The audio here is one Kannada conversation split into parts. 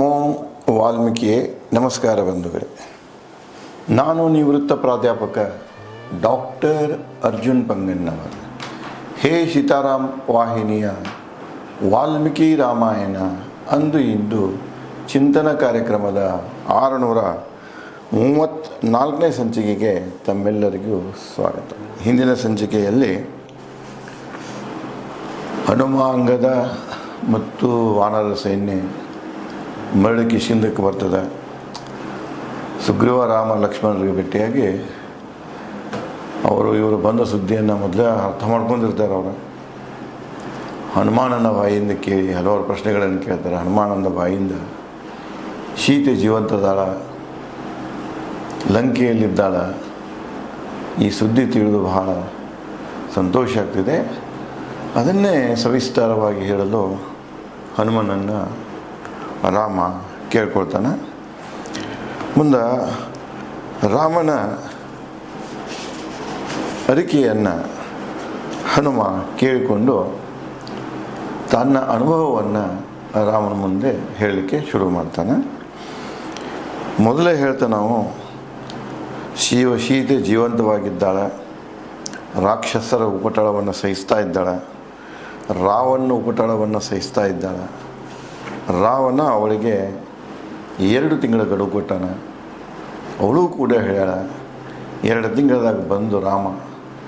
ನಮೋ ವಾಲ್ಮೀಕಿಯೇ. ನಮಸ್ಕಾರ ಬಂಧುಗಳೇ. ನಾನು ನಿವೃತ್ತ ಪ್ರಾಧ್ಯಾಪಕ ಡಾಕ್ಟರ್ ಅರ್ಜುನ್ ಪಂಗನ್ನವರ್. ಹೇ ಸೀತಾರಾಮ್ ವಾಹಿನಿಯ ವಾಲ್ಮೀಕಿ ರಾಮಾಯಣ ಅಂದು ಇಂದು ಚಿಂತನ ಕಾರ್ಯಕ್ರಮದ 634ನೇ ಸಂಚಿಕೆಗೆ ತಮ್ಮೆಲ್ಲರಿಗೂ ಸ್ವಾಗತ. ಹಿಂದಿನ ಸಂಚಿಕೆಯಲ್ಲಿ ಹನುಮಾಂಗದ ಮತ್ತು ವಾನರ ಸೈನ್ಯ ಮರಳಿ ಕಿಷ್ಕಿಂಧಕ್ಕೆ ಬರ್ತದೆ. ಸುಗ್ರೀವ ರಾಮ ಲಕ್ಷ್ಮಣರಿಗೆ ಭೇಟಿಯಾಗಿ ಇವರು ಬಂದ ಸುದ್ದಿಯನ್ನು ಮೊದಲೇ ಅರ್ಥ ಮಾಡ್ಕೊಂಡಿರ್ತಾರೆ. ಅವರು ಹನುಮಾನನ ಬಾಯಿಂದ ಕೇಳಿ ಹಲವಾರು ಪ್ರಶ್ನೆಗಳನ್ನು ಕೇಳ್ತಾರೆ. ಹನುಮಾನನ ಬಾಯಿಂದ ಸೀತೆ ಜೀವಂತದಾಳ, ಲಂಕೆಯಲ್ಲಿದ್ದಾಳ, ಈ ಸುದ್ದಿ ತಿಳಿದು ಬಹಳ ಸಂತೋಷ ಆಗ್ತಿದೆ. ಅದನ್ನೇ ಸವಿಸ್ತಾರವಾಗಿ ಹೇಳಲು ಹನುಮನನ್ನು ರಾಮ ಕೇಳ್ಕೊಳ್ತಾನೆ. ಮುಂದೆ ರಾಮನ ಅರಿಕೆಯನ್ನು ಹನುಮ ಕೇಳಿಕೊಂಡು ತನ್ನ ಅನುಭವವನ್ನು ರಾಮನ ಮುಂದೆ ಹೇಳಲಿಕ್ಕೆ ಶುರು ಮಾಡ್ತಾನೆ. ಮೊದಲೇ ಹೇಳ್ತಾನೆ ನಾವು, ಸೀತೆ ಜೀವಂತವಾಗಿದ್ದಾಳೆ, ರಾಕ್ಷಸರ ಉಪಟಳವನ್ನು ಸಹಿಸ್ತಾ ಇದ್ದಾಳೆ, ರಾವಣ ಉಪಟಳವನ್ನು ಸಹಿಸ್ತಾ ಇದ್ದಾಳೆ. ರಾವಣ ಅವಳಿಗೆ 2 ತಿಂಗಳ ಗಡುವು ಕೊಟ್ಟಾನ. ಅವಳು ಕೂಡ ಹೇಳ್ಯಾಳ 2 ತಿಂಗಳದಾಗ ಬಂದು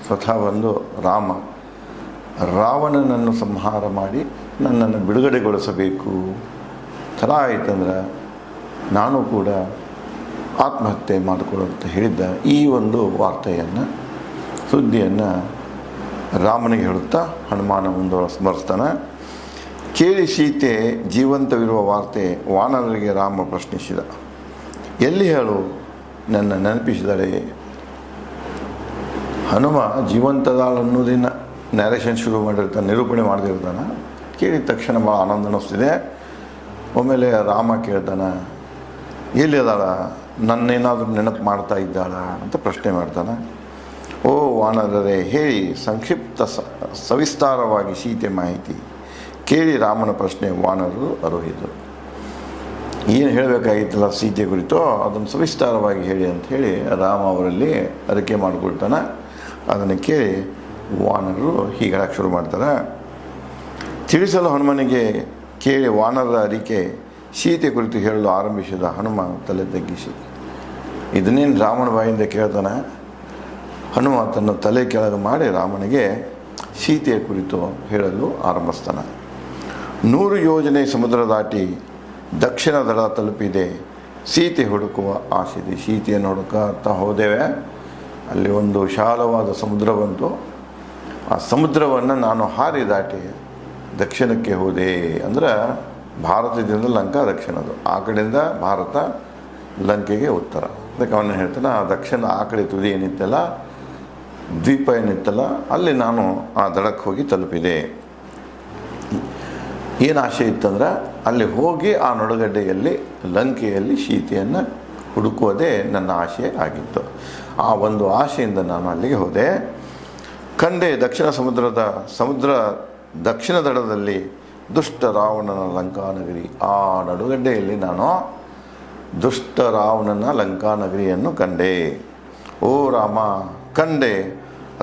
ಸ್ವತಃ ಬಂದು ರಾವಣನನ್ನು ಸಂಹಾರ ಮಾಡಿ ನನ್ನನ್ನು ಬಿಡುಗಡೆಗೊಳಿಸಬೇಕು. ಥರ ಆಯ್ತಂದ್ರೆ ನಾನು ಕೂಡ ಆತ್ಮಹತ್ಯೆ ಮಾಡಿಕೊಳ್ಳುವಂತ ಹೇಳಿದ್ದ ಈ ಒಂದು ಸುದ್ದಿಯನ್ನು ರಾಮನಿಗೆ ಹೇಳುತ್ತಾ ಹನುಮಾನ ಸ್ಮರಿಸ್ತಾನೆ. ಕೇಳಿ ಸೀತೆ ಜೀವಂತವಿರುವ ವಾರ್ತೆ ವಾನರರಿಗೆ ರಾಮ ಪ್ರಶ್ನಿಸಿದ. ಎಲ್ಲಿ ಹೇಳು, ನನ್ನ ನೆನಪಿಸಿದಳೆ. ಹನುಮ ಜೀವಂತದಾಳ ಅನ್ನೋದನ್ನ ನ್ಯಾರೇಷನ್ ಶುರು ಮಾಡಿರ್ತಾನೆ, ನಿರೂಪಣೆ ಮಾಡದಿರ್ತಾನೆ. ಕೇಳಿದ ತಕ್ಷಣ ಭಾಳ ಆನಂದ ಅನ್ನಿಸ್ತಿದೆ. ಒಮ್ಮೆಲೆ ರಾಮ ಕೇಳ್ತಾನೆ, ಎಲ್ಲಿ ಅದಾಳ, ನನ್ನೇನಾದರೂ ನೆನಪು ಮಾಡ್ತಾ ಇದ್ದಾಳ ಅಂತ ಪ್ರಶ್ನೆ ಮಾಡ್ತಾನೆ. ಓ ವಾನರರೇ, ಹೇಳಿ ಸಂಕ್ಷಿಪ್ತ ಸವಿಸ್ತಾರವಾಗಿ ಸೀತೆ ಮಾಹಿತಿ. ಕೇಳಿ ರಾಮನ ಪ್ರಶ್ನೆ ವಾನರರು ಅರೋಹಿದರು. ಏನು ಹೇಳಬೇಕಾಗಿತ್ತಲ್ಲ ಸೀತೆ ಕುರಿತು, ಅದನ್ನು ಸವಿಸ್ತಾರವಾಗಿ ಹೇಳಿ ಅಂಥೇಳಿ ರಾಮ ಅವರಲ್ಲಿ ಅರಿಕೆ ಮಾಡಿಕೊಳ್ತಾನೆ. ಅದನ್ನು ಕೇಳಿ ವಾನರರು ಹೀಗೆ ಹೇಳಕ್ಕೆ ಶುರು ಮಾಡ್ತಾರೆ. ತಿಳಿಸಲು ಹನುಮನಿಗೆ ಕೇಳಿ ವಾನರರ ಅರಿಕೆ ಸೀತೆ ಕುರಿತು ಹೇಳಲು ಆರಂಭಿಸಿದ ಹನುಮ ತಲೆ ತಗ್ಗಿಸಿ. ಇದನ್ನೇನು ರಾಮನ ಬಾಯಿಂದ ಕೇಳ್ತಾನೆ. ಹನುಮ ತನ್ನ ತಲೆ ಕೆಳಗೆ ಮಾಡಿ ರಾಮನಿಗೆ ಸೀತೆಯ ಕುರಿತು ಹೇಳಲು ಆರಂಭಿಸ್ತಾನೆ. 100 ಯೋಜನೆ ಸಮುದ್ರ ದಾಟಿ ದಕ್ಷಿಣ ದಡ ತಲುಪಿದೆ. ಸೀತೆ ಹುಡುಕುವ ಆಸೆದೆ. ಸೀತೆಯನ್ನು ಹುಡುಕುತ್ತಾ ಹೋದೇವೆ. ಅಲ್ಲಿ ಒಂದು ವಿಶಾಲವಾದ ಸಮುದ್ರ ಬಂತು. ಆ ಸಮುದ್ರವನ್ನು ನಾನು ಹಾರಿ ದಾಟಿ ದಕ್ಷಿಣಕ್ಕೆ ಹೋದೆ. ಅಂದರೆ ಭಾರತದಿಂದ ಲಂಕಾ ದಕ್ಷಿಣದು, ಆ ಕಡೆಯಿಂದ ಭಾರತ, ಲಂಕೆಗೆ ಉತ್ತರ. ಅದಕ್ಕೆ ಅವನು ಹೇಳ್ತಾನೆ, ಆ ದಕ್ಷಿಣ ಆ ಕಡೆ ತುದಿ ಏನಿತ್ತಲ್ಲ, ದ್ವೀಪ ಏನಿತ್ತಲ್ಲ, ಅಲ್ಲಿ ನಾನು ಆ ದಡಕ್ಕೆ ಹೋಗಿ ತಲುಪಿದೆ. ಏನು ಆಸೆ ಇತ್ತಂದ್ರೆ ಅಲ್ಲಿ ಹೋಗಿ ಆ ನಡುಗಡ್ಡೆಯಲ್ಲಿ ಲಂಕೆಯಲ್ಲಿ ಸೀತೆಯನ್ನು ಹುಡುಕುವುದೇ ನನ್ನ ಆಸೆ ಆಗಿತ್ತು. ಆ ಒಂದು ಆಸೆಯಿಂದ ನಾನು ಅಲ್ಲಿಗೆ ಹೋದೆ. ಕಂಡೆ ಸಮುದ್ರ ದಕ್ಷಿಣ ದಡದಲ್ಲಿ ದುಷ್ಟ ರಾವಣನ ಲಂಕಾನಗರಿ. ಆ ನಡುಗಡ್ಡೆಯಲ್ಲಿ ನಾನು ದುಷ್ಟ ರಾವಣನ ಲಂಕಾನಗರಿಯನ್ನು ಕಂಡೆ. ಓ ರಾಮ, ಕಂಡೆ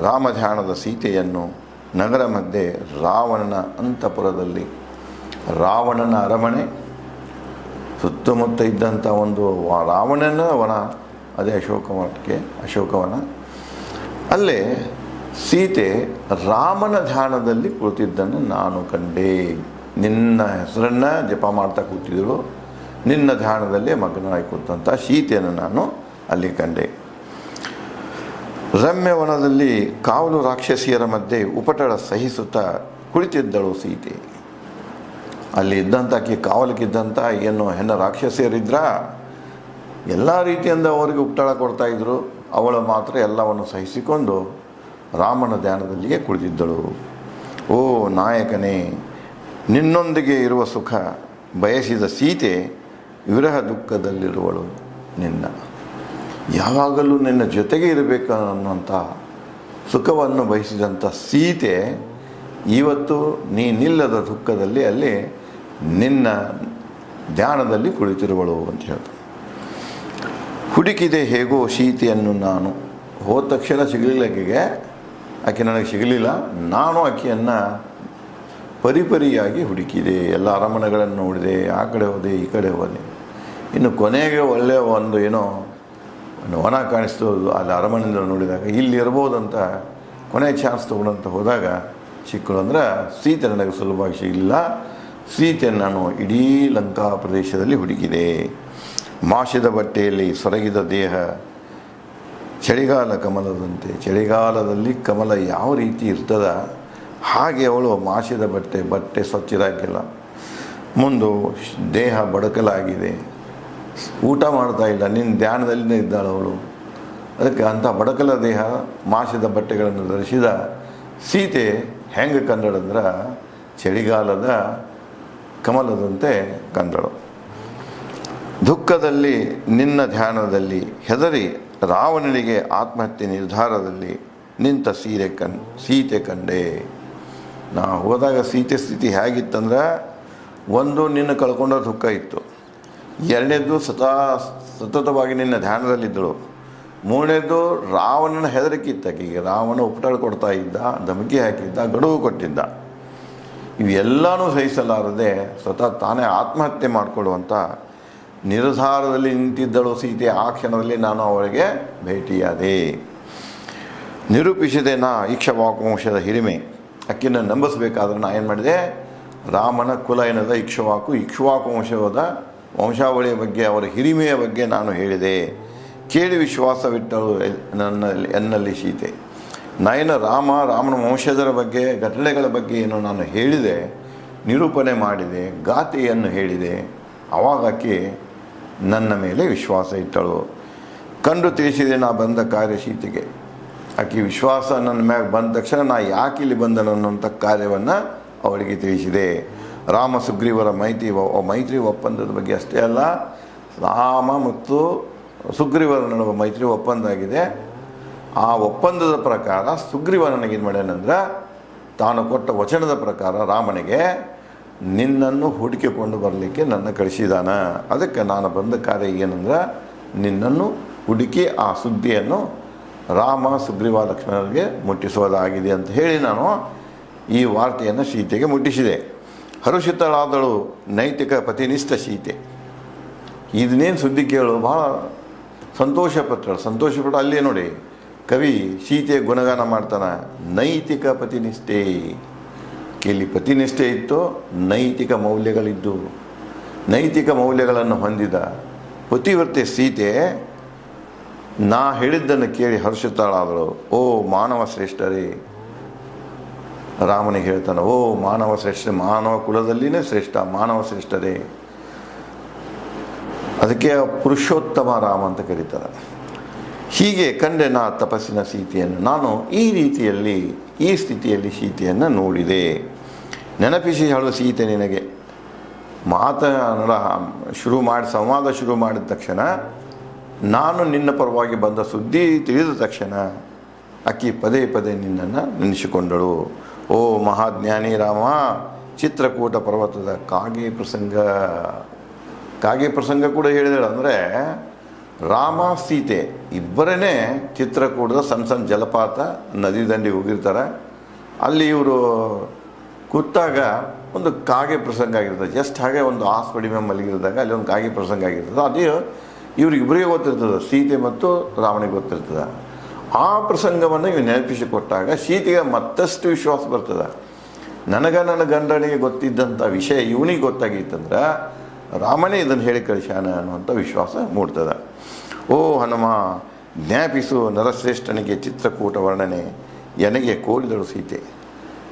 ರಾಮಧ್ಯಾನದ ಸೀತೆಯನ್ನು ನಗರ ಮಧ್ಯೆ ರಾವಣನ ಅಂತಃಪುರದಲ್ಲಿ. ರಾವಣನ ಅರಮನೆ ಸುತ್ತಮುತ್ತ ಇದ್ದಂಥ ಒಂದು ರಾವಣನ ವನ, ಅದೇ ಅಶೋಕವನ. ಅಲ್ಲೇ ಸೀತೆ ರಾಮನ ಧ್ಯಾನದಲ್ಲಿ ಕುಳಿತಿದ್ದನ್ನು ನಾನು ಕಂಡೆ. ನಿನ್ನ ಹೆಸರನ್ನು ಜಪ ಮಾಡ್ತಾ ಕೂತಿದ್ರು, ನಿನ್ನ ಧ್ಯಾನದಲ್ಲೇ ಮಗ್ನರಾಗಿ ಕೂತಂಥ ಸೀತೆಯನ್ನು ನಾನು ಅಲ್ಲಿ ಕಂಡೆ. ರಮ್ಯವನದಲ್ಲಿ ಕಾವಲು ರಾಕ್ಷಸಿಯರ ಮಧ್ಯೆ ಉಪಟಳ ಸಹಿಸುತ್ತಾ ಕುಳಿತಿದ್ದಳು ಸೀತೆ. ಅಲ್ಲಿ ಇದ್ದಂಥ ಕಾವಲಿಕ್ಕಿದ್ದಂಥ ಏನು ಹೆಣ್ಣು ರಾಕ್ಷಸಿಯರಿದ್ರ ಎಲ್ಲ ರೀತಿಯಿಂದ ಅವರಿಗೆ ಉಪಟಳ ಕೊಡ್ತಾಯಿದ್ರು. ಅವಳು ಮಾತ್ರ ಎಲ್ಲವನ್ನು ಸಹಿಸಿಕೊಂಡು ರಾಮನ ಧ್ಯಾನದಲ್ಲಿಯೇ ಕುಳಿತಿದ್ದಳು. ಓ ನಾಯಕನೇ, ನಿನ್ನೊಂದಿಗೆ ಇರುವ ಸುಖ ಬಯಸಿದ ಸೀತೆ ವಿರಹ ದುಃಖದಲ್ಲಿರುವಳು. ಯಾವಾಗಲೂ ನಿನ್ನ ಜೊತೆಗೆ ಇರಬೇಕು ಅನ್ನುವಂಥ ಸುಖವನ್ನು ಬಯಸಿದಂಥ ಸೀತೆ ಇವತ್ತು ನೀನಿಲ್ಲದ ದುಃಖದಲ್ಲಿ ಅಲ್ಲಿ ನಿನ್ನ ಧ್ಯಾನದಲ್ಲಿ ಕುಳಿತಿರುವಳು ಅಂತ ಹೇಳ್ತಾರೆ. ಹುಡುಕಿದೆ ಹೇಗೋ ಸೀತೆಯನ್ನು ನಾನು. ಹೋದ ತಕ್ಷಣ ಸಿಗಲಿಲ್ಲ ಆಕೆಗೆ, ಆಕೆ ನನಗೆ ಸಿಗಲಿಲ್ಲ. ನಾನು ಆಕೆಯನ್ನು ಪರಿಪರಿಯಾಗಿ ಹುಡುಕಿದೆ. ಎಲ್ಲ ಅರಮನೆಗಳನ್ನು ನೋಡಿದೆ, ಆ ಕಡೆ ಹೋದೆ, ಈ ಕಡೆ ಹೋದೆ. ಇನ್ನು ಕೊನೆಗೆ ಒಳ್ಳೆಯ ಒಂದು ಏನೋ ವನ ಕಾಣಿಸ್ತು. ಅಲ್ಲಿ ಅರಮನೆಯಿಂದ ನೋಡಿದಾಗ ಇಲ್ಲಿ ಇರ್ಬೋದಂತ ಕೊನೆ ಚಾನ್ಸ್ ತೊಗೊಂಡಂತ ಹೋದಾಗ ಸಿಕ್ಕಳು. ಅಂದ್ರೆ ಸೀತೆ ನನಗೆ ಸುಲಭವಾಗಿ ಸಿಗಲಿಲ್ಲ. ಸೀತೆಯನ್ನು ನಾನು ಇಡೀ ಲಂಕಾ ಪ್ರದೇಶದಲ್ಲಿ ಹುಡುಕಿದೆ. ಮಾಸಿದ ಬಟ್ಟೆಯಲ್ಲಿ ಸೊರಗಿದ ದೇಹ ಚಳಿಗಾಲ ಕಮಲದಂತೆ. ಚಳಿಗಾಲದಲ್ಲಿ ಕಮಲ ಯಾವ ರೀತಿ ಇರ್ತದ ಹಾಗೆ ಅವಳು ಮಾಸಿದ ಬಟ್ಟೆ ಸ್ವಚ್ಛರಾಗಿಲ್ಲ. ಮುಂದು ದೇಹ ಬಡಕಲಾಗಿದೆ, ಊಟ ಮಾಡ್ತಾ ಇಲ್ಲ, ನಿನ್ನ ಧ್ಯಾನದಲ್ಲಿನೇ ಇದ್ದಾಳು ಅವಳು. ಅದಕ್ಕೆ ಅಂಥ ಬಡಕಲ ದೇಹ, ಮಾಸಿದ ಬಟ್ಟೆಗಳನ್ನು ಧರಿಸಿದ ಸೀತೆ ಹೆಂಗೆ ಕಂಡಳಂದ್ರೆ ಚಳಿಗಾಲದ ಕಮಲದಂತೆ ಕಂಡಳು. ದುಃಖದಲ್ಲಿ ನಿನ್ನ ಧ್ಯಾನದಲ್ಲಿ ಹೆದರಿ ರಾವಣನಿಗೆ ಆತ್ಮಹತ್ಯೆ ನಿರ್ಧಾರದಲ್ಲಿ ನಿಂತ ಸೀತೆ ಕಂಡೆ. ನಾ ಹೋದಾಗ ಸೀತೆ ಸ್ಥಿತಿ ಹೇಗಿತ್ತಂದ್ರೆ, ಒಂದು ನಿನ್ನ ಕಳ್ಕೊಂಡ ದುಃಖ ಇತ್ತು, ಎರಡನೇದು ಸತತವಾಗಿ ನಿನ್ನ ಧ್ಯಾನದಲ್ಲಿದ್ದಳು, ಮೂರನೇದು ರಾವಣನ ಹೆದರಿಕೆ ಇತ್ತಾಕೀಗ. ರಾವಣ ಉಪಟಳ ಕೊಡ್ತಾ ಇದ್ದ, ಧಮಕಿ ಹಾಕಿದ್ದ, ಗಡುವು ಕೊಟ್ಟಿದ್ದ. ಇವೆಲ್ಲನೂ ಸಹಿಸಲಾರದೆ ಸ್ವತಃ ತಾನೇ ಆತ್ಮಹತ್ಯೆ ಮಾಡಿಕೊಳ್ಳುವಂಥ ನಿರ್ಧಾರದಲ್ಲಿ ನಿಂತಿದ್ದಳು ಸೀತೆ. ಆ ಕ್ಷಣದಲ್ಲಿ ನಾನು ಅವಳಿಗೆ ಭೇಟಿಯಾದೆ. ನಿರೂಪಿಸಿದೆ ನಾ ಇಕ್ಷ್ವಾಕುವಂಶದ ಹಿರಿಮೆ. ಅಕ್ಕಿನ ನಂಬಿಸಬೇಕಾದ್ರೆ ನಾ ಏನು ಮಾಡಿದೆ, ರಾಮನ ಕುಲ ಏನದ ಇಕ್ಷ್ವಾಕು ವಂಶಾವಳಿಯ ಬಗ್ಗೆ, ಅವರ ಹಿರಿಮೆಯ ಬಗ್ಗೆ ನಾನು ಹೇಳಿದೆ. ಕೇಳಿ ವಿಶ್ವಾಸವಿಟ್ಟಳು ಎನ್ನಲ್ಲಿ ಸೀತೆ. ನಾಯನ ರಾಮನ ವಂಶಜರ ಬಗ್ಗೆ, ಘಟನೆಗಳ ಬಗ್ಗೆ ಏನು ನಾನು ಹೇಳಿದೆ, ನಿರೂಪಣೆ ಮಾಡಿದೆ, ಗಾಥೆಯನ್ನು ಹೇಳಿದೆ. ಆವಾಗ ಆಕೆ ನನ್ನ ಮೇಲೆ ವಿಶ್ವಾಸ ಇಟ್ಟಳು. ಕಂಡು ತಿಳಿಸಿದೆ ನಾ ಬಂದ ಕಾರ್ಯ ಸೀತೆಗೆ. ಆಕೆ ವಿಶ್ವಾಸ ನನ್ನ ಮ್ಯಾಗ ಬಂದ ತಕ್ಷಣ ನಾ ಯಾಕೆ ಇಲ್ಲಿ ಬಂದನು ಅನ್ನೋಂಥ ಕಾರ್ಯವನ್ನು ಅವಳಿಗೆ ತಿಳಿಸಿದೆ. ರಾಮ ಸುಗ್ರೀವರ ಮೈತ್ರಿ ಒಪ್ಪಂದದ ಬಗ್ಗೆ ಅಷ್ಟೇ ಅಲ್ಲ, ರಾಮ ಮತ್ತು ಸುಗ್ರೀವರ ನಡುವೆ ಮೈತ್ರಿ ಒಪ್ಪಂದ ಆಗಿದೆ. ಆ ಒಪ್ಪಂದದ ಪ್ರಕಾರ ಸುಗ್ರೀವ ನನಗೇನು ಮಾಡ್ಯಾನಂದ್ರೆ, ತಾನು ಕೊಟ್ಟ ವಚನದ ಪ್ರಕಾರ ರಾಮನಿಗೆ ನಿನ್ನನ್ನು ಹುಡುಕಿಕೊಂಡು ಬರಲಿಕ್ಕೆ ನನ್ನ ಕಳಿಸಿದಾನ. ಅದಕ್ಕೆ ನಾನು ಬಂದ ಕಾರ್ಯ ಏನಂದ್ರೆ, ನಿನ್ನನ್ನು ಹುಡುಕಿ ಆ ಸುದ್ದಿಯನ್ನು ರಾಮ ಸುಗ್ರೀವ ಲಕ್ಷ್ಮಣರಿಗೆ ಮುಟ್ಟಿಸೋದಾಗಿದೆ ಅಂತ ಹೇಳಿ ನಾನು ಈ ವಾರ್ತೆಯನ್ನು ಸೀತೆಗೆ ಮುಟ್ಟಿಸಿದೆ. ಹರುಷಿತಳಾದಳು ನೈತಿಕ ಪತಿನಿಷ್ಠ ಸೀತೆ. ಇದನ್ನೇನು ಸುದ್ದಿ ಕೇಳು ಭಾಳ ಸಂತೋಷಪಟ್ಟಳು. ಅಲ್ಲೇ ನೋಡಿ ಕವಿ ಸೀತೆಯ ಗುಣಗಾನ ಮಾಡ್ತಾನೆ. ನೈತಿಕ ಪತಿನಿಷ್ಠೆ, ಇಲ್ಲಿ ಪತಿನಿಷ್ಠೆ ಇತ್ತು, ನೈತಿಕ ಮೌಲ್ಯಗಳಿದ್ದು, ನೈತಿಕ ಮೌಲ್ಯಗಳನ್ನು ಹೊಂದಿದ ಪತಿವ್ರತೆ ಸೀತೆ ನಾ ಹೇಳಿದ್ದನ್ನು ಕೇಳಿ ಹರ್ಷಿತಳಾದಳು. ಓ ಮಾನವ ಶ್ರೇಷ್ಠರೇ, ರಾಮನಿಗೆ ಹೇಳ್ತಾನೆ, ಓ ಮಾನವ ಶ್ರೇಷ್ಠ, ಮಾನವ ಕುಲದಲ್ಲಿನೇ ಶ್ರೇಷ್ಠ, ಮಾನವ ಶ್ರೇಷ್ಠರೇ. ಅದಕ್ಕೆ ಪುರುಷೋತ್ತಮ ರಾಮ ಅಂತ ಕರೀತಾರೆ. ಹೀಗೆ ಕಂಡೆ ನಾ ತಪಸ್ಸಿನ ಸೀತೆಯನ್ನು. ನಾನು ಈ ರೀತಿಯಲ್ಲಿ, ಈ ಸ್ಥಿತಿಯಲ್ಲಿ ಸೀತೆಯನ್ನು ನೋಡಿದೆ. ನೆನಪಿಸಿ ಹೇಳುವ ಸೀತೆ ನಿನಗೆ. ಸಂವಾದ ಶುರು ಮಾಡಿದ ತಕ್ಷಣ, ನಾನು ನಿನ್ನ ಪರವಾಗಿ ಬಂದ ಸುದ್ದಿ ತಿಳಿದ ತಕ್ಷಣ ಅಕ್ಕಿ ಪದೇ ಪದೇ ನಿನ್ನನ್ನು ನೆನೆಸಿಕೊಂಡಳು. ಓ ಮಹಾಜ್ಞಾನಿ ರಾಮ, ಚಿತ್ರಕೂಟ ಪರ್ವತದ ಕಾಗೆ ಪ್ರಸಂಗ ಕೂಡ ಹೇಳಿದಳು. ಅಂದರೆ ರಾಮ ಸೀತೆ ಇಬ್ಬರೇ ಚಿತ್ರಕೂಟದ ಸಣ್ಣ ಜಲಪಾತ ನದಿ ದಂಡಿಗೆ ಹೋಗಿರ್ತಾರೆ. ಅಲ್ಲಿ ಇವರು ಕೂತಾಗ ಒಂದು ಕಾಗೆ ಪ್ರಸಂಗ ಆಗಿರ್ತದೆ. ಜಸ್ಟ್ ಹಾಗೆ ಒಂದು ಆಸ್ಪಡಿ ಮೇಲೆ ಮಲಗಿರಿದಾಗ ಅಲ್ಲಿ ಒಂದು ಕಾಗೆ ಪ್ರಸಂಗ ಆಗಿರ್ತದೆ. ಅದೇ ಇವ್ರಿಗಿಬ್ಬರಿಗೆ ಗೊತ್ತಿರ್ತದೆ, ಸೀತೆ ಮತ್ತು ರಾವಣಿಗೆ ಗೊತ್ತಿರ್ತದೆ. ಆ ಪ್ರಸಂಗವನ್ನು ಇವು ನೆನಪಿಸಿಕೊಟ್ಟಾಗ ಸೀತೆಗೆ ಮತ್ತಷ್ಟು ವಿಶ್ವಾಸ ಬರ್ತದೆ. ನನ್ನ ಗಂಡನಿಗೆ ಗೊತ್ತಿದ್ದಂಥ ವಿಷಯ ಇವನಿಗೆ ಗೊತ್ತಾಗಿತ್ತಂದ್ರೆ ರಾಮನೇ ಇದನ್ನು ಹೇಳಿ ಕಳಿಸ್ಯಾನ ಅನ್ನುವಂಥ ವಿಶ್ವಾಸ ಮೂಡ್ತದೆ. ಓ ಹನುಮ, ಜ್ಞಾಪಿಸು ನರಶ್ರೇಷ್ಠನಿಗೆ ಚಿತ್ರಕೂಟ ವರ್ಣನೆ ಎನಗೆ ಕೋರಿದಳು ಸೀತೆ.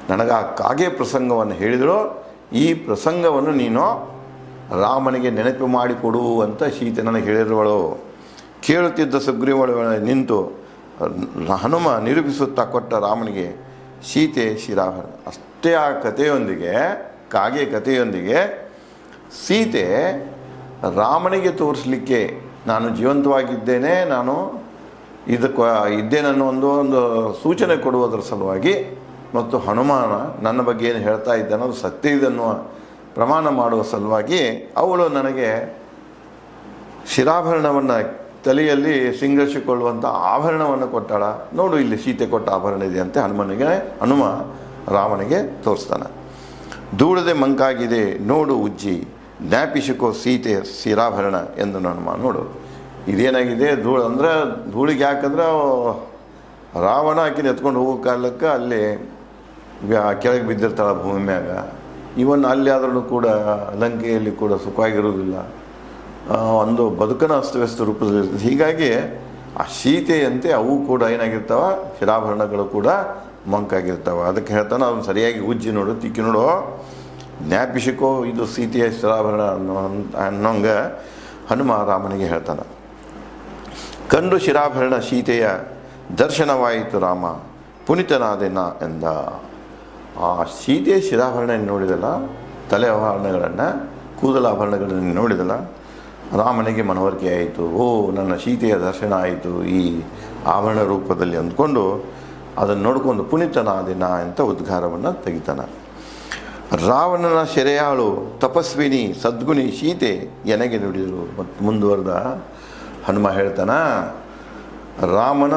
ನನಗೆ ಆ ಕಾಗೆ ಪ್ರಸಂಗವನ್ನು ಹೇಳಿದಳು. ಈ ಪ್ರಸಂಗವನ್ನು ನೀನು ರಾಮನಿಗೆ ನೆನಪು ಮಾಡಿಕೊಡು ಅಂತ ಸೀತೆ ನನಗೆ ಹೇಳಿರುವಳು. ಕೇಳುತ್ತಿದ್ದ ಸುಗ್ರೀವಳ ನಿಂತು ಹನುಮ ನಿರೂಪಿಸುತ್ತಾ ಕೊಟ್ಟ ರಾಮನಿಗೆ ಸೀತೆ ಶಿರಾಭರಣ. ಅಷ್ಟೇ ಆ ಕಥೆಯೊಂದಿಗೆ, ಕಾಗೆ ಕಥೆಯೊಂದಿಗೆ ಸೀತೆ ರಾಮನಿಗೆ ತೋರಿಸಲಿಕ್ಕೆ ನಾನು ಜೀವಂತವಾಗಿದ್ದೇನೆ, ನಾನು ಇದ್ದೇನನ್ನೋ ಒಂದು ಸೂಚನೆ ಕೊಡುವುದರ ಸಲುವಾಗಿ, ಮತ್ತು ಹನುಮಾನ ನನ್ನ ಬಗ್ಗೆ ಏನು ಹೇಳ್ತಾ ಇದ್ದಾನೋ ಅದು ಸತ್ಯ ಇದನ್ನುವ ಪ್ರಮಾಣ ಮಾಡುವ ಸಲುವಾಗಿ ಅವಳು ನನಗೆ ಶಿರಾಭರಣವನ್ನು ತಲೆಯಲ್ಲಿ ಸಿಂಗರಿಸಿಕೊಳ್ಳುವಂಥ ಆಭರಣವನ್ನು ಕೊಟ್ಟಾಳ. ನೋಡು ಇಲ್ಲಿ ಸೀತೆ ಕೊಟ್ಟ ಆಭರಣ ಇದೆ ಅಂತ ಹನುಮ ರಾಮನಿಗೆ ತೋರಿಸ್ತಾನೆ. ಧೂಳದೆ ಮಂಕಾಗಿದೆ ನೋಡು ಉಜ್ಜಿ ಜ್ಞಾಪಿಸಿಕೋ ಸೀತೆ ಶಿರಾಭರಣ ಎಂದು ಹನುಮ. ನೋಡು ಇದೇನಾಗಿದೆ, ಅಂದರೆ ಧೂಳಿಗೆ ಯಾಕಂದ್ರೆ ರಾವಣ ಆಕಿನ ಎತ್ಕೊಂಡು ಹೋಗೋ ಕಾಲಕ್ಕೆ ಅಲ್ಲಿ ಕೆಳಗೆ ಬಿದ್ದಿರ್ತಾಳೆ ಭೂಮಿ ಮ್ಯಾಗ. ಇವನ್ ಅಲ್ಲಿ ಆದ್ರೂ ಕೂಡ ಲಂಕೆಯಲ್ಲಿ ಕೂಡ ಸುಖವಾಗಿರುವುದಿಲ್ಲ, ಒಂದು ಬದುಕನ ಅಸ್ತವ್ಯಸ್ತ ರೂಪದಲ್ಲಿರ್ತದೆ. ಹೀಗಾಗಿ ಆ ಸೀತೆಯಂತೆ ಅವು ಕೂಡ ಏನಾಗಿರ್ತಾವ, ಶಿರಾಭರಣಗಳು ಕೂಡ ಮಂಕಾಗಿರ್ತಾವ. ಅದಕ್ಕೆ ಹೇಳ್ತಾನೆ ಅದನ್ನು ಸರಿಯಾಗಿ ಉಜ್ಜಿ ನೋಡು, ತಿಕ್ಕಿ ನೋಡು, ಜ್ಞಾಪಿಸಿಕೋ ಇದು ಸೀತೆಯ ಶಿರಾಭರಣ ಅನ್ನೋಂಗೆ ಹನುಮ ರಾಮನಿಗೆ ಹೇಳ್ತಾನೆ. ಕಂಡು ಶಿರಾಭರಣ ಸೀತೆಯ ದರ್ಶನವಾಯಿತು ರಾಮ ಪುನಿತನಾದೆನ ಎಂದ. ಆ ಸೀತೆಯ ಶಿರಾಭರಣ ನೋಡಿದಲ್ಲ, ತಲೆ ಆಭರಣಗಳನ್ನು, ಕೂದಲ ಆಭರಣಗಳನ್ನು ನೋಡಿದಲ್ಲ, ರಾಮನಿಗೆ ಮನವರಿಕೆ ಆಯಿತು. ಓ, ನನ್ನ ಸೀತೆಯ ದರ್ಶನ ಆಯಿತು ಈ ಆಭರಣ ರೂಪದಲ್ಲಿ ಅಂದ್ಕೊಂಡು ಅದನ್ನು ನೋಡಿಕೊಂಡು ಪುನೀತನಾದೆನ ಅಂತ ಉದ್ಗಾರವನ್ನು ತೆಗಿತಾನೆ. ರಾವಣನ ಸೆರೆಯಾಳು ತಪಸ್ವಿನಿ ಸದ್ಗುಣಿ ಸೀತೆ ಎನಗೆ ನುಡಿದಳು. ಮತ್ತು ಮುಂದುವರೆದ ಹನುಮ ಹೇಳ್ತಾನ, ರಾಮನ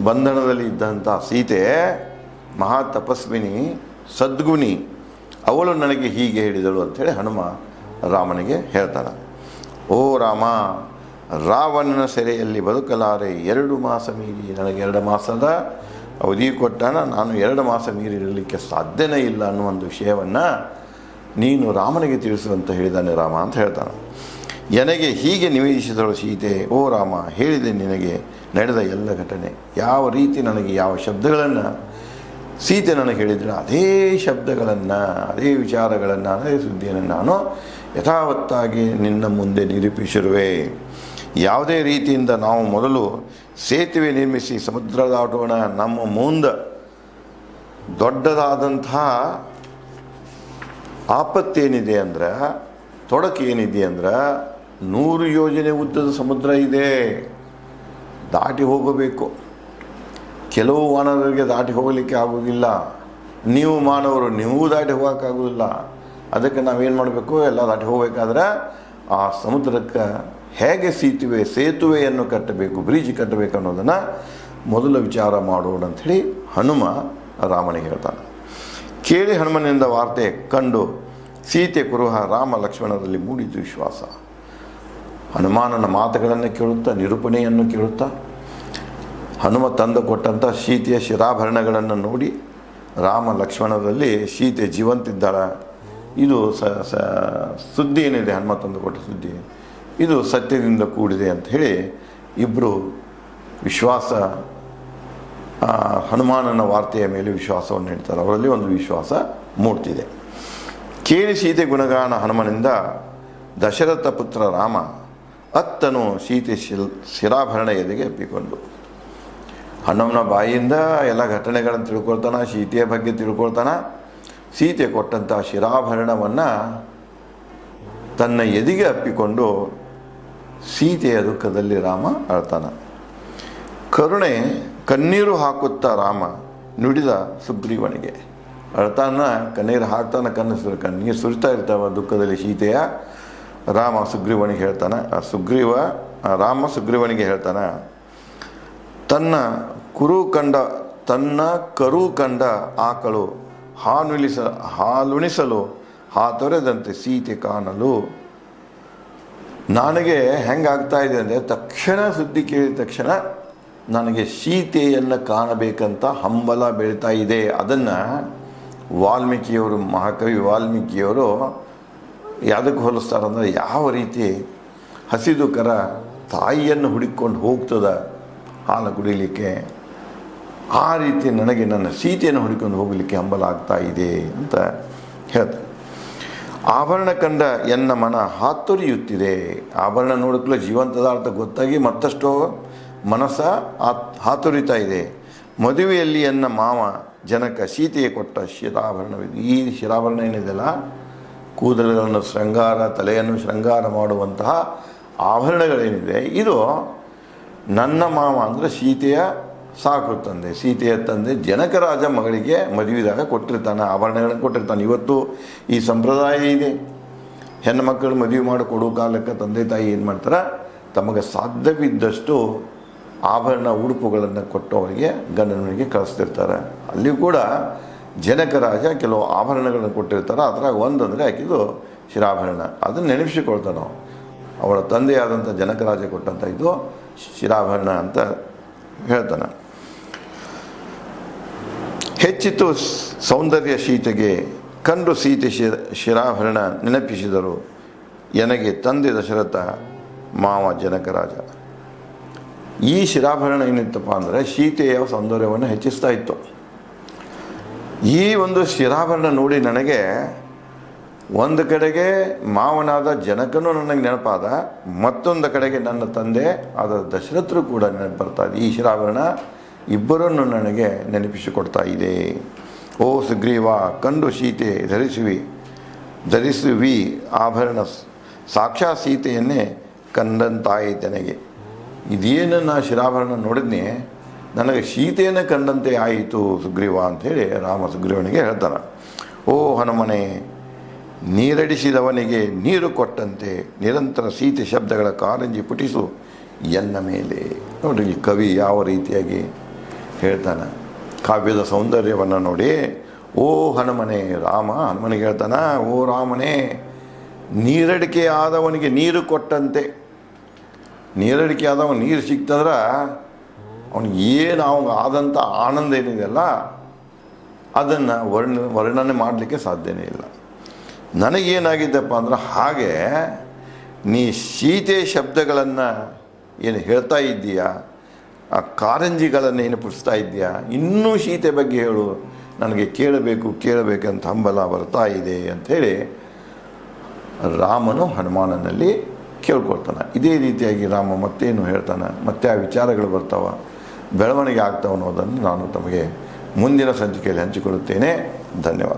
ಬಂಧನದಲ್ಲಿ ಇದ್ದಂಥ ಸೀತೆ ಮಹಾ ತಪಸ್ವಿನಿ ಸದ್ಗುಣಿ, ಅವಳು ನನಗೆ ಹೀಗೆ ಹೇಳಿದಳು ಅಂಥೇಳಿ ಹನುಮ ರಾಮನಿಗೆ ಹೇಳ್ತಾನೆ. ಓ ರಾಮ, ರಾವಣನ ಸೆರೆಯಲ್ಲಿ ಬದುಕಲಾರೆ 2 ಮಾಸ ಮೀರಿ, ನನಗೆ 2 ಮಾಸದ ಅವಧಿ ಕೊಟ್ಟಾನ, ನಾನು 2 ಮಾಸ ಮೀರಿ ಇರಲಿಕ್ಕೆ ಸಾಧ್ಯನೇ ಇಲ್ಲ ಅನ್ನೋ ಒಂದು ವಿಷಯವನ್ನು ನೀನು ರಾಮನಿಗೆ ತಿಳಿಸುವಂತ ಹೇಳಿದ್ದಾನೆ ರಾಮ ಅಂತ ಹೇಳ್ತಾನೆ. ನನಗೆ ಹೀಗೆ ನಿವೇದಿಸಿದಳು ಸೀತೆ. ಓ ರಾಮ, ಹೇಳಿದೆ ನಿನಗೆ ನಡೆದ ಎಲ್ಲ ಘಟನೆ, ಯಾವ ರೀತಿ ನನಗೆ ಯಾವ ಶಬ್ದಗಳನ್ನು ಸೀತೆ ನನಗೆ ಹೇಳಿದರೆ ಅದೇ ಶಬ್ದಗಳನ್ನು, ಅದೇ ವಿಚಾರಗಳನ್ನು, ಅದೇ ಸುದ್ದಿಯನ್ನು ನಾನು ಯಥಾವತ್ತಾಗಿ ನಿನ್ನ ಮುಂದೆ ನಿರೂಪಿಸಿರುವೆ. ಯಾವುದೇ ರೀತಿಯಿಂದ ನಾವು ಮೊದಲು ಸೇತುವೆ ನಿರ್ಮಿಸಿ ಸಮುದ್ರ ದಾಟೋಣ. ನಮ್ಮ ಮುಂದೆ ದೊಡ್ಡದಾದಂತಹ ಆಪತ್ತೇನಿದೆ ಅಂದ್ರೆ, ತೊಡಕೇನಿದೆ ಅಂದ್ರೆ, 100 ಯೋಜನೆ ಉದ್ದದ ಸಮುದ್ರ ಇದೆ, ದಾಟಿ ಹೋಗಬೇಕು. ಕೆಲವು ಮಾನವರಿಗೆ ದಾಟಿ ಹೋಗಲಿಕ್ಕೆ ಆಗೋದಿಲ್ಲ, ನೀವು ಮಾನವರು ನೀವು ದಾಟಿ ಹೋಗೋಕ್ಕಾಗೋದಿಲ್ಲ. ಅದಕ್ಕೆ ನಾವೇನು ಮಾಡಬೇಕು, ಎಲ್ಲ ದಾಟಿ ಹೋಗಬೇಕಾದ್ರೆ ಆ ಸಮುದ್ರಕ್ಕೆ ಹೇಗೆ ಸೇತುವೆಯನ್ನು ಕಟ್ಟಬೇಕು, ಬ್ರಿಡ್ಜ್ ಕಟ್ಟಬೇಕು ಅನ್ನೋದನ್ನು ಮೊದಲು ವಿಚಾರ ಮಾಡೋಣ ಅಂಥೇಳಿ ಹನುಮ ರಾಮನಿಗೆ ಹೇಳ್ತಾನೆ. ಕೇಳಿ ಹನುಮನಿಂದ ವಾರ್ತೆ ಕಂಡು ಸೀತೆ ಕುರುಹ ರಾಮ ಲಕ್ಷ್ಮಣರಲ್ಲಿ ಮೂಡಿತು ವಿಶ್ವಾಸ. ಹನುಮಾನನ ಮಾತುಗಳನ್ನು ಕೇಳುತ್ತಾ, ನಿರೂಪಣೆಯನ್ನು ಕೇಳುತ್ತಾ, ಹನುಮ ತಂದು ಕೊಟ್ಟಂಥ ಸೀತೆಯ ಶಿರಾಭರಣಗಳನ್ನು ನೋಡಿ ರಾಮ ಲಕ್ಷ್ಮಣದಲ್ಲಿ ಸೀತೆ ಜೀವಂತಿದ್ದಾಳೆ, ಇದು ಸುದ್ದಿ ಏನಿದೆ, ಹನುಮ ತಂದು ಕೊಟ್ಟ ಸುದ್ದಿ ಇದು ಸತ್ಯದಿಂದ ಕೂಡಿದೆ ಅಂತ ಹೇಳಿ ಇಬ್ಬರು ವಿಶ್ವಾಸ, ಹನುಮಾನನ ವಾರ್ತೆಯ ಮೇಲೆ ವಿಶ್ವಾಸವನ್ನು ನೀಡ್ತಾರೆ. ಅವರಲ್ಲಿ ಒಂದು ವಿಶ್ವಾಸ ಮೂಡ್ತಿದೆ. ಕೇಳಿ ಸೀತೆ ಗುಣಗಾನ ಹನುಮನಿಂದ ದಶರಥ ಪುತ್ರ ರಾಮ ಅತ್ತನು ಸೀತೆ ಶಿರಾಭರಣ ಎದೆಗೆ ಅಪ್ಪಿಕೊಂಡು. ಹನುಮನ ಬಾಯಿಯಿಂದ ಎಲ್ಲ ಘಟನೆಗಳನ್ನು ತಿಳ್ಕೊಳ್ತಾನೆ, ಸೀತೆಯ ಬಗ್ಗೆ ತಿಳ್ಕೊಳ್ತಾನೆ. ಸೀತೆ ಕೊಟ್ಟಂಥ ಶಿರಾಭರಣವನ್ನು ತನ್ನ ಎದೆಗೆ ಅಪ್ಪಿಕೊಂಡು ಸೀತೆಯ ದುಃಖದಲ್ಲಿ ರಾಮ ಅಳ್ತಾನೆ. ಕಣ್ಣೀರು ಹಾಕುತ್ತಾ ರಾಮ ನುಡಿದ ಸುಗ್ರೀವನಿಗೆ. ಅಳ್ತಾನ, ಕಣ್ಣೀರು ಹಾಕ್ತಾನೆ, ಕಣ್ಣೀರು ಸುರಿತಾ ಇರ್ತಾವ ದುಃಖದಲ್ಲಿ ಸೀತೆಯ. ರಾಮ ಸುಗ್ರೀವನಿಗೆ ಹೇಳ್ತಾನೆ, ರಾಮ ಸುಗ್ರೀವನಿಗೆ ಹೇಳ್ತಾನೆ, ತನ್ನ ಕರು ಕಂಡ ಆಕಳು ಹಾಲುಣಿಸಲು ಹಾತೊರೆದಂತೆ ಸೀತೆ ಕಾಣಲು. ನನಗೆ ಹೆಂಗಾಗ್ತಾ ಇದೆ ಅಂದರೆ, ತಕ್ಷಣ ಸುದ್ದಿ ಕೇಳಿದ ತಕ್ಷಣ ನನಗೆ ಸೀತೆಯನ್ನು ಕಾಣಬೇಕಂತ ಹಂಬಲ ಬೆಳೀತಾ ಇದೆ. ಅದನ್ನು ವಾಲ್ಮೀಕಿಯವರು, ಮಹಾಕವಿ ವಾಲ್ಮೀಕಿಯವರು ಯಾವುದಕ್ಕೆ ಹೋಲಿಸ್ತಾರಂದ್ರೆ, ಯಾವ ರೀತಿ ಹಸಿದು ಕರ ತಾಯಿಯನ್ನು ಹುಡುಕೊಂಡು ಹೋಗ್ತದ ಹಾಲು ಕುಡಿಲಿಕ್ಕೆ, ಆ ರೀತಿ ನನಗೆ ನನ್ನ ಸೀತೆಯನ್ನು ಹುಡುಕೊಂಡು ಹೋಗಲಿಕ್ಕೆ ಹಂಬಲ ಆಗ್ತಾ ಇದೆ ಅಂತ ಹೇಳ್ತಾರೆ. ಆಭರಣ ಕಂಡ ಎನ್ನ ಮನ ಹಾತೊರೆಯುತ್ತಿದೆ. ಆಭರಣ ನೋಡಕ್ಕೂ ಜೀವಂತದ ಅರ್ಥ ಗೊತ್ತಾಗಿ ಮತ್ತಷ್ಟು ಮನಸ್ಸ ಹಾತೊರಿತಾ ಇದೆ. ಮದುವೆಯಲ್ಲಿ ಎನ್ನ ಮಾವ ಜನಕ ಸೀತೆಗೆ ಕೊಟ್ಟ ಶಿರಾಭರಣವಿದೆ. ಈ ಶಿರಾಭರಣ ಏನಿದೆಯಲ್ಲ, ಕೂದಲುಗಳನ್ನು ಶೃಂಗಾರ, ತಲೆಯನ್ನು ಶೃಂಗಾರ ಮಾಡುವಂತಹ ಆಭರಣಗಳೇನಿದೆ, ಇದು ನನ್ನ ಮಾವ ಅಂದರೆ ಸೀತೆಯ ಸಾಕು ತಂದೆ, ಸೀತೆಯ ತಂದೆ ಜನಕರಾಜ ಮಗಳಿಗೆ ಮದುವೆದಾಗ ಕೊಟ್ಟಿರ್ತಾನೆ, ಆಭರಣಗಳನ್ನು ಕೊಟ್ಟಿರ್ತಾನೆ. ಇವತ್ತು ಈ ಸಂಪ್ರದಾಯ ಇದೆ. ಹೆಣ್ಣು ಮಕ್ಕಳು ಮದುವೆ ಮಾಡಿ ಕೊಡೋ ಕಾಲಕ್ಕೆ ತಂದೆ ತಾಯಿ ಏನು ಮಾಡ್ತಾರೆ, ತಮಗೆ ಸಾಧ್ಯವಿದ್ದಷ್ಟು ಆಭರಣ ಉಡುಪುಗಳನ್ನು ಕೊಟ್ಟು ಅವರಿಗೆ ಗಂಡನಿಗೆ ಕಳಿಸ್ತಿರ್ತಾರೆ. ಅಲ್ಲಿಯೂ ಕೂಡ ಜನಕರಾಜ ಕೆಲವು ಆಭರಣಗಳನ್ನು ಕೊಟ್ಟಿರ್ತಾರೆ. ಅದ್ರಾಗ ಒಂದಂದರೆ ಆಕಿದು ಶಿರಾಭರಣ. ಅದನ್ನು ನೆನಪಿಸಿಕೊಳ್ತಾನೆ ನಾವು. ಅವಳ ತಂದೆಯಾದಂಥ ಜನಕರಾಜ ಕೊಟ್ಟಂಥ ಇದು ಶಿರಾಭರಣ ಅಂತ ಹೇಳ್ತಾನೆ. ಹೆಚ್ಚಿತು ಸೌಂದರ್ಯ ಸೀತೆಗೆ, ಕಂಡು ಸೀತೆ ಶಿರಾಭರಣ ನೆನಪಿಸಿದರು ಎನಗೆ ತಂದೆ ದಶರಥ ಮಾವ ಜನಕರಾಜ. ಈ ಶಿರಾಭರಣ ಏನಿತ್ತಪ್ಪ ಅಂದರೆ ಸೀತೆಯ ಸೌಂದರ್ಯವನ್ನು ಹೆಚ್ಚಿಸ್ತಾ ಇತ್ತು. ಈ ಒಂದು ಶಿರಾಭರಣ ನೋಡಿ ನನಗೆ ಒಂದು ಕಡೆಗೆ ಮಾವನಾದ ಜನಕನೂ ನನಗೆ ನೆನಪಾದ, ಮತ್ತೊಂದು ಕಡೆಗೆ ನನ್ನ ತಂದೆ ಆದ ದಶರಥರು ಕೂಡ ನೆನಪು ಬರ್ತಾ ಇದೆ. ಈ ಶಿರಾಭರಣ ಇಬ್ಬರನ್ನು ನನಗೆ ನೆನಪಿಸಿಕೊಡ್ತಾ ಇದೆ. ಓ ಸುಗ್ರೀವ, ಕಂಡು ಸೀತೆ ಧರಿಸುವಿ ಆಭರಣ, ಸಾಕ್ಷಾತ್ ಸೀತೆಯನ್ನೇ ಕಂಡಂತಾಯಿತು ನನಗೆ. ಇದೇನನ್ನು ಶಿರಾಭರಣ ನೋಡಿದ್ನಿ, ನನಗೆ ಸೀತೆಯನ್ನು ಕಂಡಂತೆ ಆಯಿತು ಸುಗ್ರೀವ ಅಂಥೇಳಿ ರಾಮ ಸುಗ್ರೀವನಿಗೆ ಹೇಳ್ತಾನೆ. ಓ ಹನುಮನೆ, ನೀರಡಿಸಿದವನಿಗೆ ನೀರು ಕೊಟ್ಟಂತೆ ನಿರಂತರ ಸೀತೆ ಶಬ್ದಗಳ ಕಾರಂಜಿ ಪುಟಿಸು ಎನ್ನ ಮೇಲೆ. ನೋಡಿ ಇಲ್ಲಿ ಕವಿ ಯಾವ ರೀತಿಯಾಗಿ ಹೇಳ್ತಾನೆ ಕಾವ್ಯದ ಸೌಂದರ್ಯವನ್ನು ನೋಡಿ. ಓ ಹನುಮನೆ, ರಾಮ ಹನುಮನಿಗೆ ಹೇಳ್ತಾನ, ಓ ರಾಮನೇ, ನೀರಡಿಕೆ ಆದವನಿಗೆ ನೀರು ಕೊಟ್ಟಂತೆ. ನೀರಡಿಕೆ ಆದವ ನೀರು ಸಿಕ್ತಂದ್ರೆ ಅವನಿಗೆ ಏನು ಅವಾಗ ಆದಂಥ ಆನಂದ ಏನಿದೆಯಲ್ಲ ಅದನ್ನು ವರ್ಣನೆ ಮಾಡಲಿಕ್ಕೆ ಸಾಧ್ಯನೇ ಇಲ್ಲ. ನನಗೇನಾಗಿದ್ದಪ್ಪ ಅಂದ್ರೆ, ಹಾಗೆ ನೀ ಸೀತೆ ಶಬ್ದಗಳನ್ನು ಏನು ಹೇಳ್ತಾ ಇದ್ದೀಯಾ, ಆ ಕಾರಂಜಿಗಳನ್ನು ಏನು ಪುಡಿಸ್ತಾ ಇದ್ದೀಯಾ, ಇನ್ನೂ ಸೀತೆ ಬಗ್ಗೆ ಹೇಳು, ನನಗೆ ಕೇಳಬೇಕಂತ ಹಂಬಲ ಬರ್ತಾ ಇದೆ ಅಂಥೇಳಿ ರಾಮನು ಹನುಮಾನನಲ್ಲಿ ಕೇಳ್ಕೊಳ್ತಾನೆ. ಇದೇ ರೀತಿಯಾಗಿ ರಾಮ ಮತ್ತೇನು ಹೇಳ್ತಾನೆ, ಮತ್ತೆ ಆ ವಿಚಾರಗಳು ಬರ್ತಾವ, ಬೆಳವಣಿಗೆ ಆಗ್ತಾವ ಅನ್ನೋದನ್ನು ನಾನು ತಮಗೆ ಮುಂದಿನ ಸಂಚಿಕೆಯಲ್ಲಿ ಹಂಚಿಕೊಳ್ಳುತ್ತೇನೆ. ಧನ್ಯವಾದ.